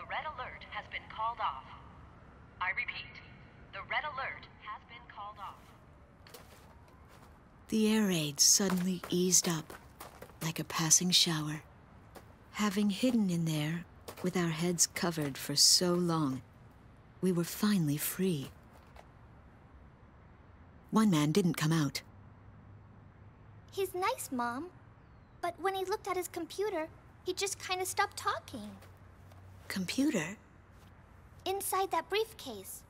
The red alert has been called off. I repeat, the red alert has been called off. The air raid suddenly eased up, like a passing shower. Having hidden in there, with our heads covered for so long, we were finally free. One man didn't come out. He's nice, Mom. But when he looked at his computer, he just kind of stopped talking. Computer? Inside that briefcase.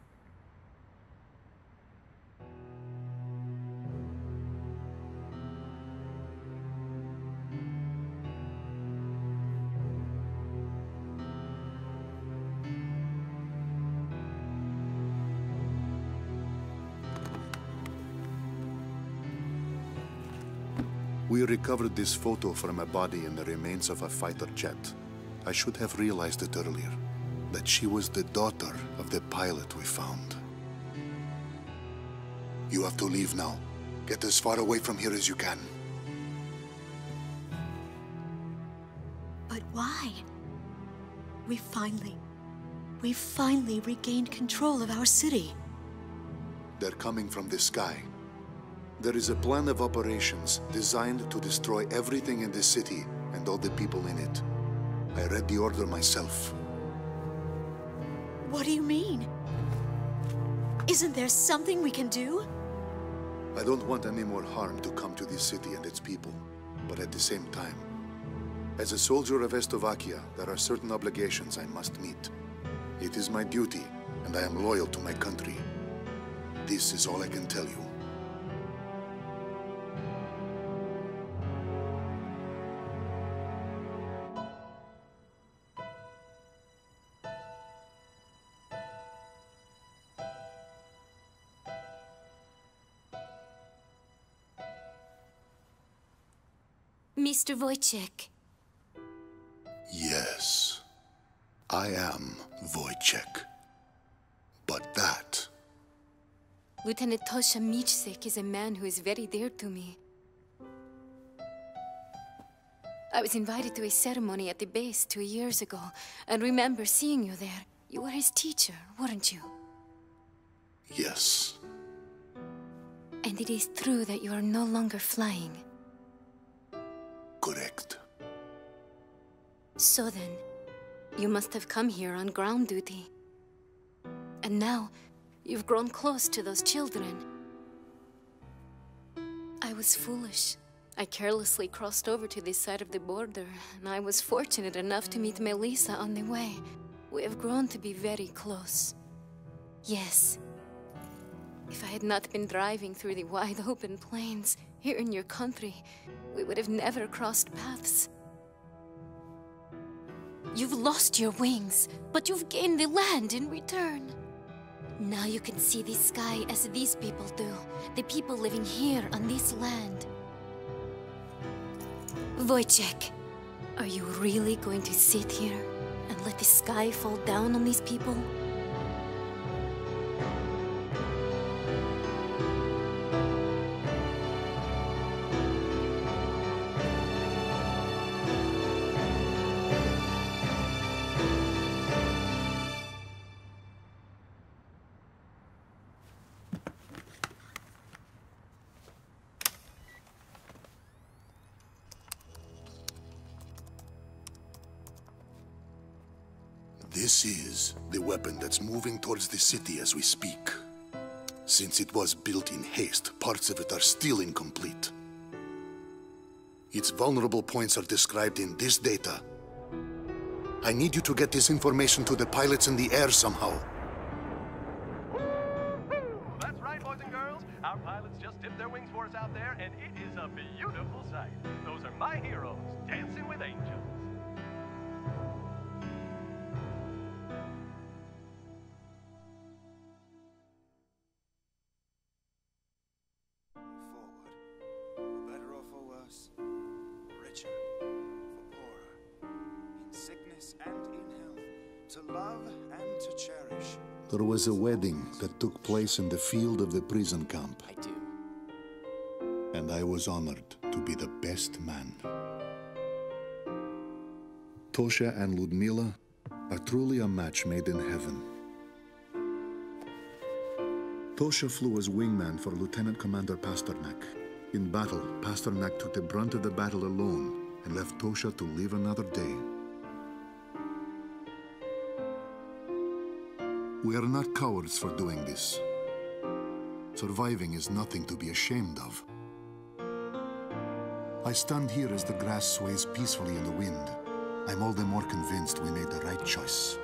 We recovered this photo from a body in the remains of a fighter jet. I should have realized it earlier, that she was the daughter of the pilot we found. You have to leave now. Get as far away from here as you can. But why? We finally regained control of our city. They're coming from the sky. There is a plan of operations designed to destroy everything in this city and all the people in it. I read the order myself. What do you mean? Isn't there something we can do? I don't want any more harm to come to this city and its people, but at the same time, as a soldier of Estovakia, there are certain obligations I must meet. It is my duty, and I am loyal to my country. This is all I can tell you. Mr. Wojciech. Yes, I am Wojciech. But that... Lieutenant Tosha Michsik is a man who is very dear to me. I was invited to a ceremony at the base 2 years ago, and remember seeing you there. You were his teacher, weren't you? Yes. And it is true that you are no longer flying. Correct. So then, you must have come here on ground duty. And now, you've grown close to those children. I was foolish. I carelessly crossed over to this side of the border, and I was fortunate enough to meet Melissa on the way. We have grown to be very close. Yes. If I had not been driving through the wide open plains here in your country, we would have never crossed paths. You've lost your wings, but you've gained the land in return. Now you can see the sky as these people do, the people living here on this land. Wojciech, are you really going to sit here and let the sky fall down on these people? This is the weapon that's moving towards the city as we speak. Since it was built in haste, parts of it are still incomplete. Its vulnerable points are described in this data. I need you to get this information to the pilots in the air somehow. That's right, boys and girls. Our pilots just dipped their wings for us out there, and it is a beautiful sight. Those are my heroes, dancing with angels. There was a wedding that took place in the field of the prison camp. I do. And I was honored to be the best man. Tosha and Ludmila are truly a match made in heaven. Tosha flew as wingman for Lieutenant Commander Pasternak. In battle, Pasternak took the brunt of the battle alone and left Tosha to live another day. We are not cowards for doing this. Surviving is nothing to be ashamed of. I stand here as the grass sways peacefully in the wind. I'm all the more convinced we made the right choice.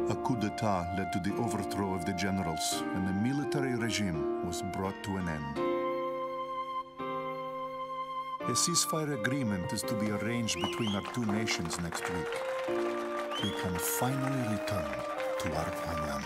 A coup d'etat led to the overthrow of the generals, and the military regime was brought to an end. A ceasefire agreement is to be arranged between our two nations next week. We can finally return to our homeland.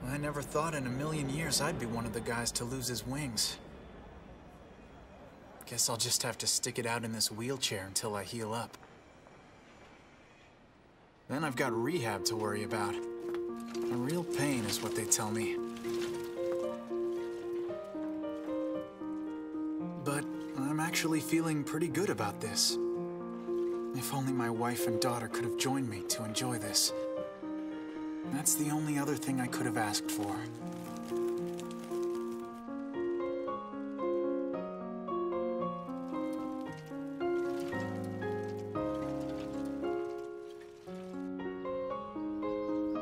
I never thought in a million years I'd be one of the guys to lose his wings. Guess I'll just have to stick it out in this wheelchair until I heal up. Then I've got rehab to worry about. A real pain is what they tell me. But I'm actually feeling pretty good about this. If only my wife and daughter could have joined me to enjoy this. That's the only other thing I could have asked for.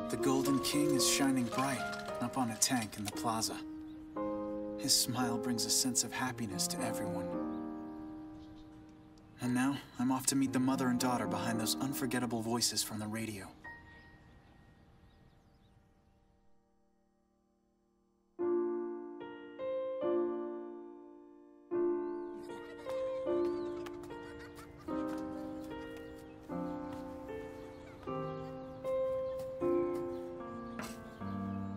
The Golden King is shining bright up on a tank in the plaza. His smile brings a sense of happiness to everyone. And now, I'm off to meet the mother and daughter behind those unforgettable voices from the radio.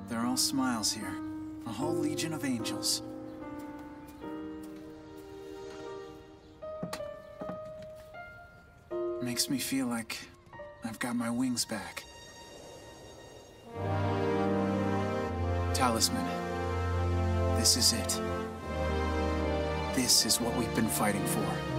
They're all smiles here. A whole legion of angels. Makes me feel like I've got my wings back. Talisman. This is it. This is what we've been fighting for.